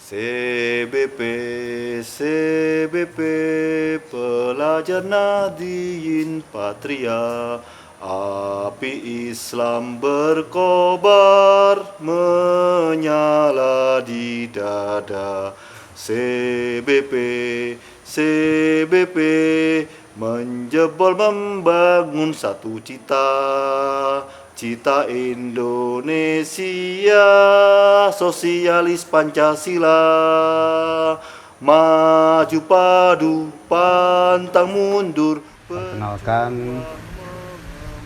CBP, CBP, pelajar Nahdiyin Patria, api Islam berkobar, menyala di dada. CBP, CBP, menjebol membangun satu cita. Cita Indonesia, sosialis Pancasila, maju padu, pantang mundur. Perkenalkan,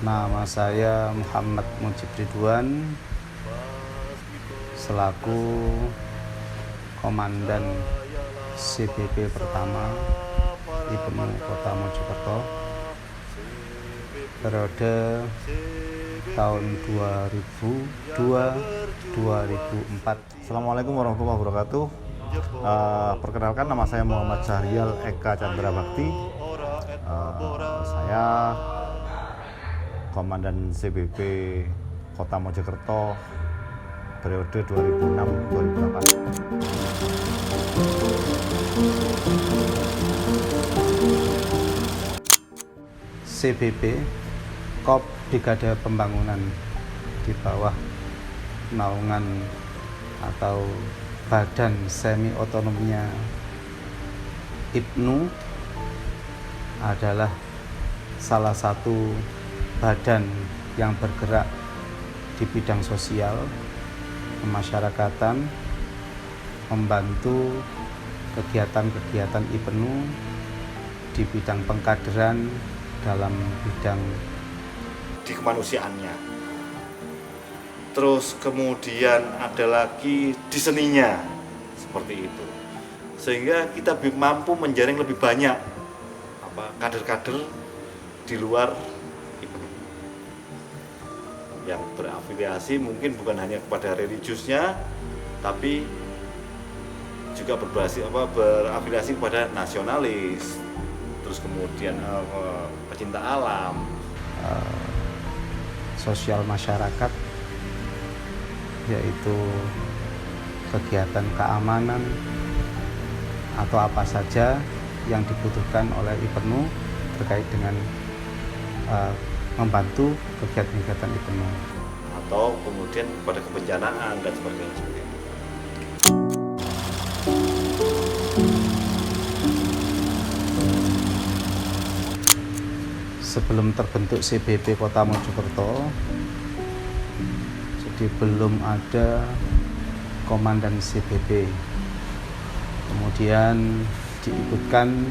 nama saya Muhammad Mujib Ridwan, selaku Komandan CBP pertama IPNU Kota Mojokerto, periode tahun 2002-2004. Assalamualaikum warahmatullahi wabarakatuh. Perkenalkan, nama saya Muhammad Syahrial Eka Chandra Bakti. Saya Komandan CBP Kota Mojokerto periode 2006-2008. CBP Kop Brigade Pembangunan di bawah naungan atau badan semi otonomnya IPNU adalah salah satu badan yang bergerak di bidang sosial, kemasyarakatan, membantu kegiatan-kegiatan IPNU di bidang pengkaderan dalam bidang di kemanusiaannya. Terus kemudian ada lagi di seninya, seperti itu. Sehingga kita mampu menjaring lebih banyak kader-kader di luar IPNU yang berafiliasi mungkin bukan hanya kepada religiusnya, tapi juga berafiliasi kepada nasionalis, terus kemudian pecinta alam, sosial masyarakat, yaitu kegiatan keamanan atau apa saja yang dibutuhkan oleh IPNU terkait dengan membantu kegiatan-kegiatan IPNU, atau kemudian pada kebencanaan dan sebagainya seperti itu. Sebelum terbentuk CBP Kota Mojokerto, jadi belum ada komandan CBP. Kemudian diikutkan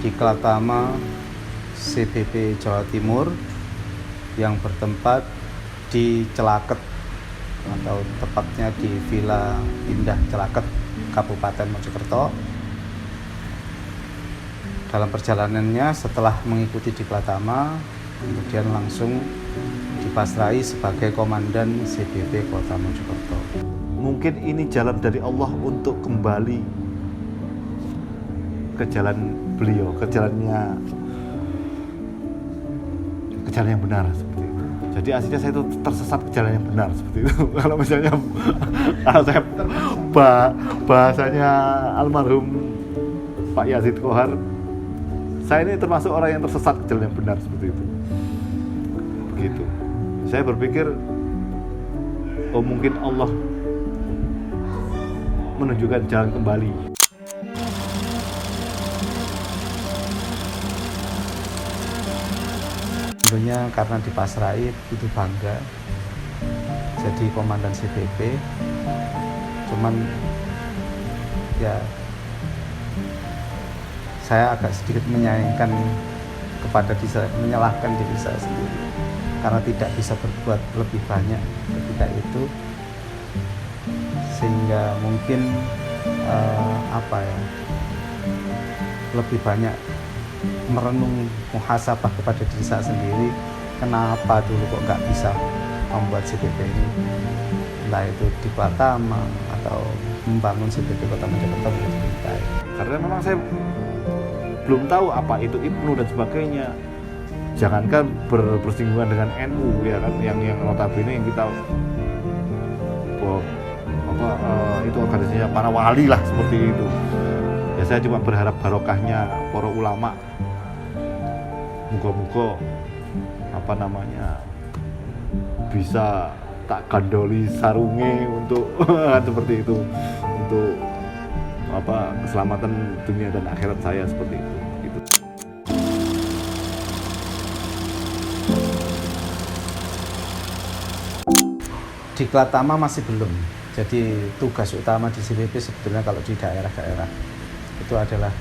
di Klatama CBP Jawa Timur yang bertempat di Celaket, atau tepatnya di Villa Indah Celaket, Kabupaten Mojokerto. Dalam perjalanannya, setelah mengikuti di Klatama, kemudian langsung dipasrahi sebagai Komandan CBP Kota Mojokerto. Mungkin ini jalan dari Allah untuk kembali ke jalan beliau, ke jalan yang benar, seperti itu. Jadi aslinya saya itu tersesat ke jalan yang benar, seperti itu. Kalau misalnya saya bahasanya almarhum Pak Yazid Kohar, saya ini termasuk orang yang tersesat ke jalan yang benar, seperti itu. Begitu. Saya berpikir, mungkin Allah menunjukkan jalan kembali. Tentunya karena dipasrahi itu bangga jadi komandan CBP, cuman ya saya agak sedikit menyayangkan menyalahkan diri saya sendiri karena tidak bisa berbuat lebih banyak ketika itu, sehingga mungkin lebih banyak merenung muhasabah kepada diri saya sendiri, kenapa dulu kok nggak bisa membuat CBP ini, entah itu di Klatama atau membangun CBP Kota Mojokerto menjadi lebih baik. Karena memang saya belum tahu apa itu IPNU dan sebagainya. Jangankan bersinggungan dengan NU, ya kan, yang notabene yang kita itu organisasinya para wali lah seperti itu. Ya saya cuma berharap barokahnya para ulama. Muga-muga bisa tak gandoli sarunge untuk seperti itu, untuk keselamatan dunia dan akhirat saya seperti itu. Gitu. Di Klatama masih belum. Jadi tugas utama di CPP sebetulnya kalau di daerah-daerah itu adalah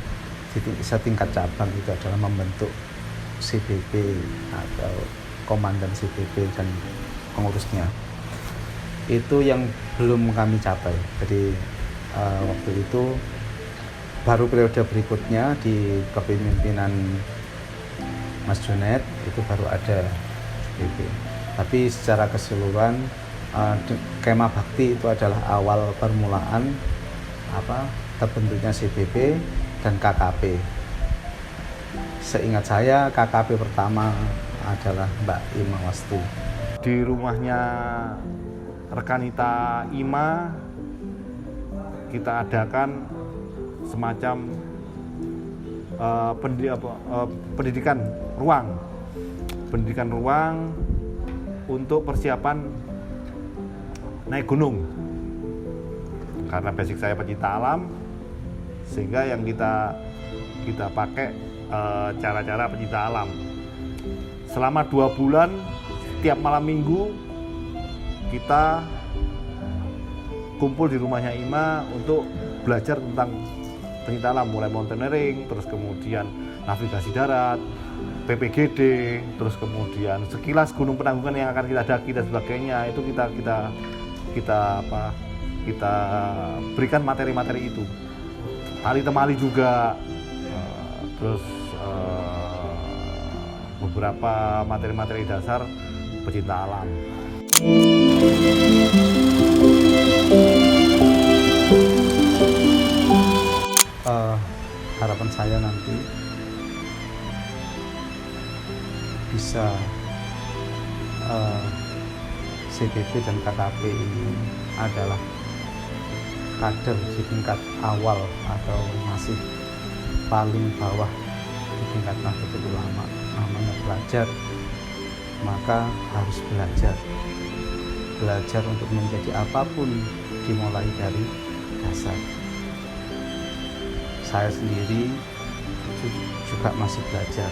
di setingkat cabang itu adalah membentuk CPP atau komandan CPP dan pengurusnya. Itu yang belum kami capai. Jadi waktu itu baru periode berikutnya di kepemimpinan Mas Junet itu baru ada CPP. Tapi secara keseluruhan Kemah Bakti itu adalah awal permulaan terbentuknya CPP dan KKP. Seingat saya KKP pertama adalah Mbak Ima Wastu. Di rumahnya rekanita Ima kita adakan semacam pendidikan ruang untuk persiapan naik gunung. Karena basic saya pecinta alam, sehingga yang kita pakai cara-cara pecinta alam. Selama 2 bulan, setiap malam minggu kita kumpul di rumahnya Ima untuk belajar tentang pecinta alam, mulai mountaineering, terus kemudian navigasi darat, PPGD, terus kemudian sekilas gunung penanggungan yang akan kita daki dan sebagainya. Itu kita berikan materi-materi itu. Tali temali juga, terus beberapa materi-materi dasar pecinta alam. Harapan saya nanti bisa CPP dan KKP ini adalah kader di tingkat awal atau masih paling bawah di tingkat Nahdlatul Ulama. Namanya belajar, maka harus belajar untuk menjadi apapun dimulai dari dasar. Saya sendiri juga masih belajar.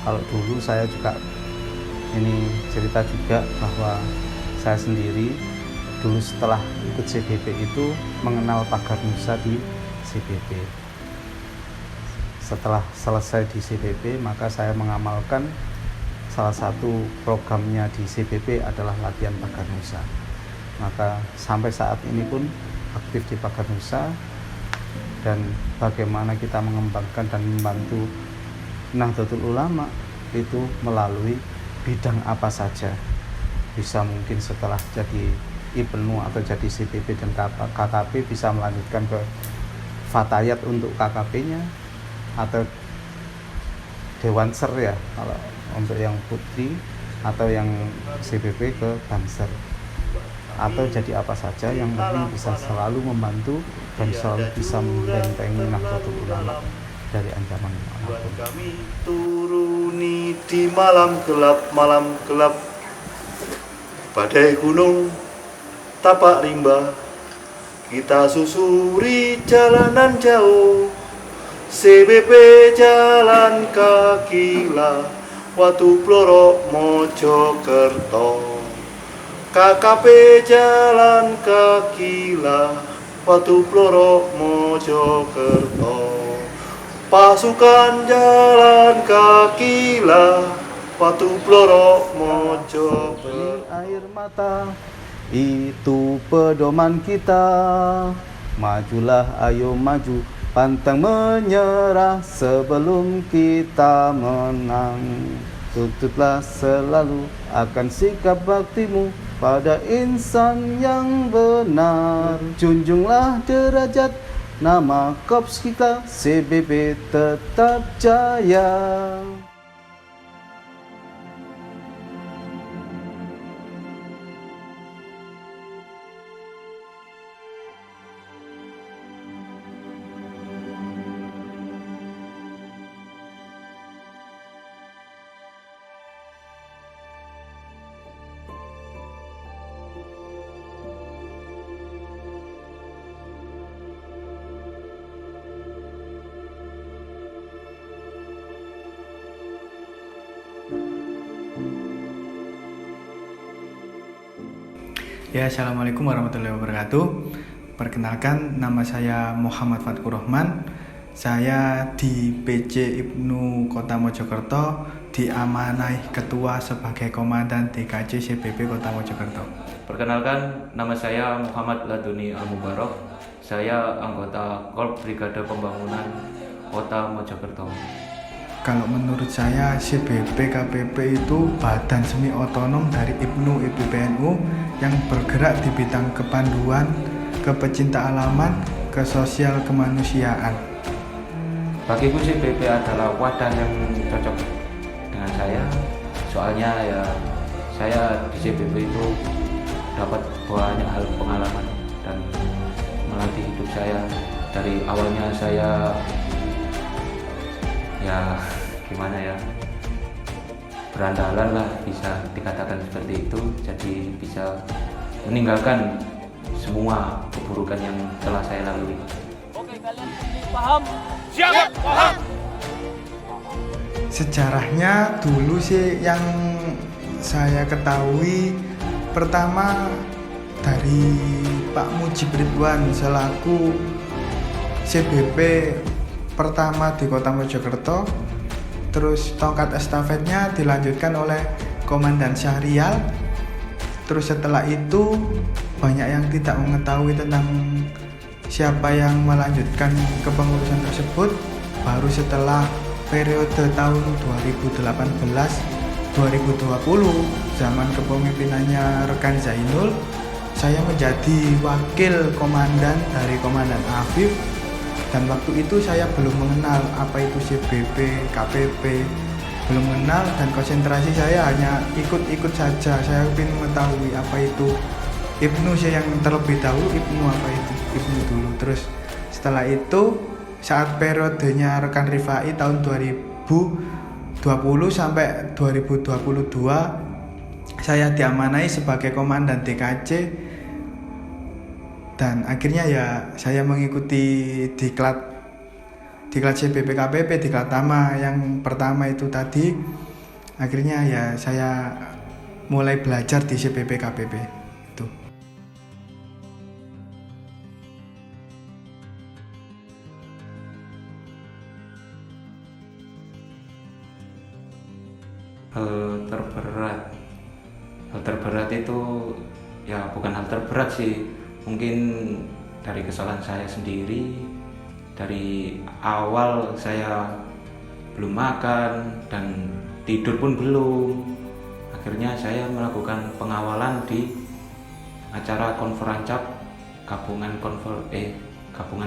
Kalau dulu saya juga ini cerita juga bahwa saya sendiri dulu setelah ikut CPP itu mengenal Pagar Nusa di CPP. Setelah selesai di CPP, maka saya mengamalkan salah satu programnya di CPP adalah latihan Pagar Nusa. Maka sampai saat ini pun aktif di Pagar Nusa, dan bagaimana kita mengembangkan dan membantu Nahdlatul Ulama itu melalui bidang apa saja. Bisa mungkin setelah jadi IPNU atau jadi CPP dan KKP bisa melanjutkan ke Fatayat untuk KKP-nya, atau Dewan Ser ya kalau untuk yang putri, atau yang CPP ke Banser, atau jadi apa saja yang penting bisa selalu membantu dan selalu bisa membentengi Nahdlatul Ulama dari ancaman apapun. Kami turuni di malam gelap, badai gunung tapak rimba, kita susuri jalanan jauh, CPP jalan kaki lah, Watu Blorok Mojokerto, KKP jalan kaki lah, Watu Blorok Mojokerto, pasukan jalan kaki lah, Watu Blorok Mojokerto. Air mata itu pedoman kita, majulah ayo maju, pantang menyerah sebelum kita menang. Tuntutlah selalu akan sikap baktimu pada insan yang benar. Junjunglah derajat nama korps kita, CPP tetap jaya. Ya, Assalamualaikum warahmatullahi wabarakatuh. Perkenalkan, nama saya Muhammad Fatkur Rahman. Saya di PC Ibnu Kota Mojokerto diamanai ketua sebagai Komandan DKC CBP Kota Mojokerto. Perkenalkan, nama saya Muhammad Laduni Al-Mubarok. Saya anggota Korps Brigade Pembangunan Kota Mojokerto. Kalau menurut saya, CBP KPP itu badan semi otonom dari IPNU IPPNU yang bergerak di bidang kepanduan, kepecinta alaman, kesosial kemanusiaan. Bagiku CBP adalah wadah yang cocok dengan saya. Soalnya ya saya di CBP itu dapat banyak hal pengalaman dan melatih hidup saya. Dari awalnya saya ya gimana ya, berandalan lah, bisa dikatakan seperti itu. Jadi bisa meninggalkan semua keburukan yang telah saya lalui. Oke, kalian paham? Siap, paham. Sejarahnya dulu sih yang saya ketahui, pertama dari Pak Mujib Ridwan selaku CBP pertama di Kota Mojokerto. Terus tongkat estafetnya dilanjutkan oleh Komandan Syahrial. Terus setelah itu banyak yang tidak mengetahui tentang siapa yang melanjutkan kepengurusan tersebut. Baru setelah periode tahun 2018-2020 zaman kepemimpinannya rekan Zainul, saya menjadi wakil komandan dari Komandan Afif. Dan waktu itu saya belum mengenal apa itu CBP, KPP, belum mengenal, dan konsentrasi saya hanya ikut-ikut saja. Saya ingin mengetahui apa itu IPNU, saya yang terlebih dahulu IPNU apa itu IPNU dulu. Terus setelah itu saat periodenya rekan Rifai tahun 2020 sampai 2022 saya diamanai sebagai Komandan DKC. Dan akhirnya ya saya mengikuti diklat CBP KPP, diklat Tama yang pertama itu tadi. Akhirnya ya saya mulai belajar di CBP KPP itu. Hal terberat itu ya bukan hal terberat sih. Mungkin dari kesalahan saya sendiri, dari awal saya belum makan dan tidur pun belum. Akhirnya saya melakukan pengawalan di acara Konferancap gabungan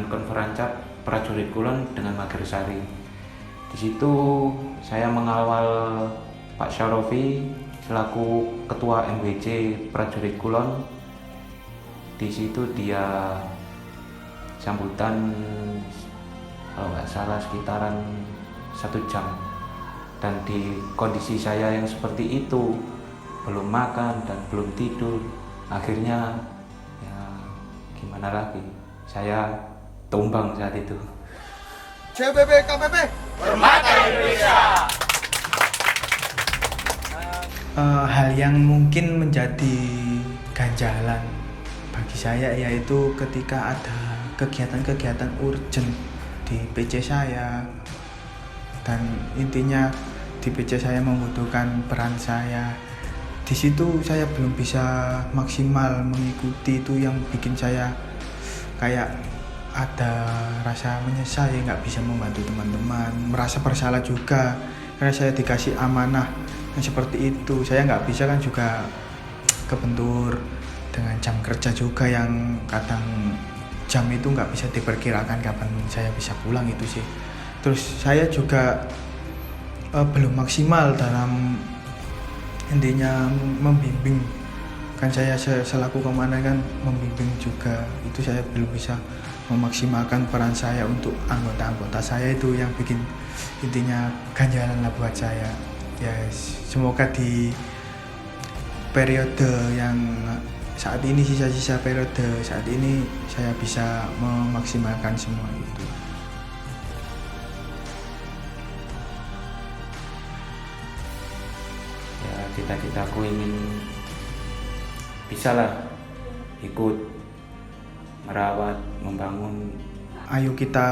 Konferancap Prajurit Kulon dengan Magersari. Di situ saya mengawal Pak Syarofi selaku Ketua MWC Prajurit Kulon. Di situ dia sambutan kalau nggak salah sekitaran 1 jam, dan di kondisi saya yang seperti itu, belum makan dan belum tidur, akhirnya ya gimana lagi, saya tumbang saat itu. CBP KPP Permata Indonesia. Hal yang mungkin menjadi ganjalan bagi saya yaitu ketika ada kegiatan-kegiatan urgent di PC saya, dan intinya di PC saya membutuhkan peran saya. Di situ saya belum bisa maksimal mengikuti, itu yang bikin saya kayak ada rasa menyesal, ya nggak bisa membantu teman-teman, merasa bersalah juga karena saya dikasih amanah yang seperti itu. Saya nggak bisa kan juga kebentur dengan jam kerja juga yang kadang jam itu nggak bisa diperkirakan kapan saya bisa pulang itu sih. Terus saya juga belum maksimal dalam intinya membimbing, kan saya selaku komandan kan membimbing juga, itu saya belum bisa memaksimalkan peran saya untuk anggota-anggota saya, itu yang bikin intinya ganjalan lah buat saya. Ya semoga di periode yang saat ini, sisa-sisa periode saat ini, saya bisa memaksimalkan semua itu. Ya cita-citaku ingin bisalah ikut merawat, membangun. Ayo kita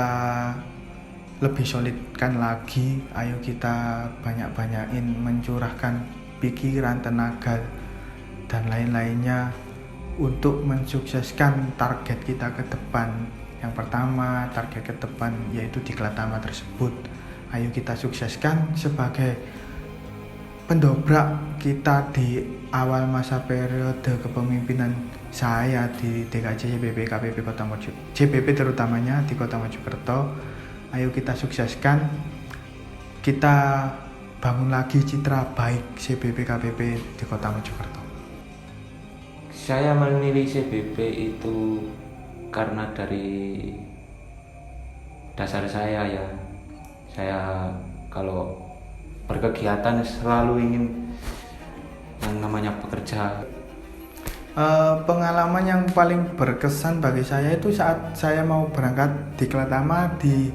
lebih solidkan lagi, ayo kita banyak-banyakin mencurahkan pikiran, tenaga, dan lain-lainnya untuk mensukseskan target kita ke depan. Yang pertama, target ke depan yaitu di Kelatama tersebut. Ayo kita sukseskan sebagai pendobrak kita di awal masa periode kepemimpinan saya di DKJ CBP KPP Kota Mojokerto, CBP terutamanya di Kota Mojokerto. Ayo kita sukseskan, kita bangun lagi citra baik CBP KPP di Kota Mojokerto. Saya memilih CBP itu karena dari dasar saya ya. Saya kalau berkegiatan selalu ingin yang namanya bekerja. Pengalaman yang paling berkesan bagi saya itu saat saya mau berangkat di Kelatama di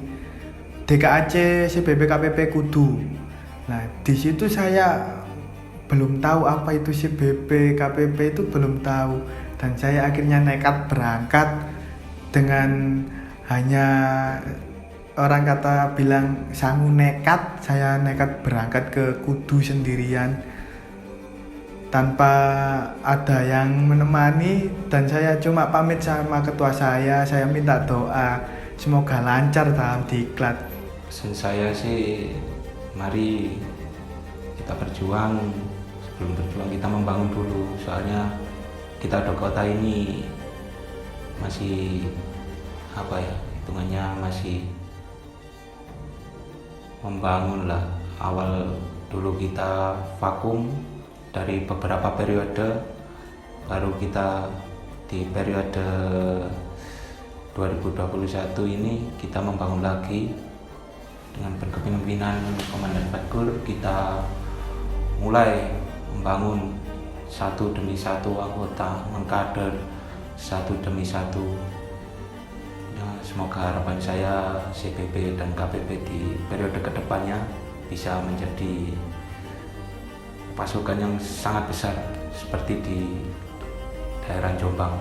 DKAC CBP KPP Kudu. Nah, di situ saya belum tahu apa itu CBP KPP, itu belum tahu, dan saya akhirnya nekat berangkat dengan hanya orang kata bilang sangu nekat. Saya nekat berangkat ke Kudu sendirian tanpa ada yang menemani, dan saya cuma pamit sama ketua saya minta doa semoga lancar dalam diklat. Pesan saya sih, mari kita berjuang. Sebelum berjuang kita membangun dulu, soalnya kita di kota ini masih hitungannya masih membangun lah. Awal dulu kita vakum dari beberapa periode, baru kita di periode 2021 ini kita membangun lagi dengan kepemimpinan Komandan Fatkur. Kita mulai membangun satu demi satu anggota, mengkader satu demi satu. Ya, semoga harapan saya CBP dan KPP di periode kedepannya bisa menjadi pasukan yang sangat besar seperti di daerah Jombang.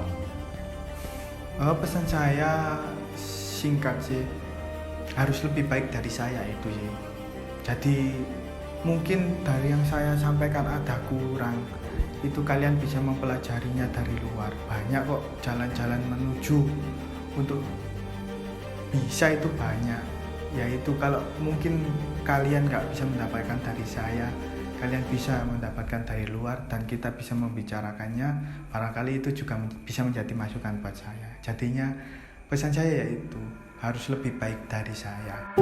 Pesan saya singkat sih, harus lebih baik dari saya itu sih. Jadi mungkin dari yang saya sampaikan ada kurang, itu kalian bisa mempelajarinya dari luar. Banyak kok jalan-jalan menuju untuk bisa, itu banyak. Yaitu kalau mungkin kalian nggak bisa mendapatkan dari saya, kalian bisa mendapatkan dari luar, dan kita bisa membicarakannya. Barangkali itu juga bisa menjadi masukan buat saya. Jadinya pesan saya yaitu harus lebih baik dari saya.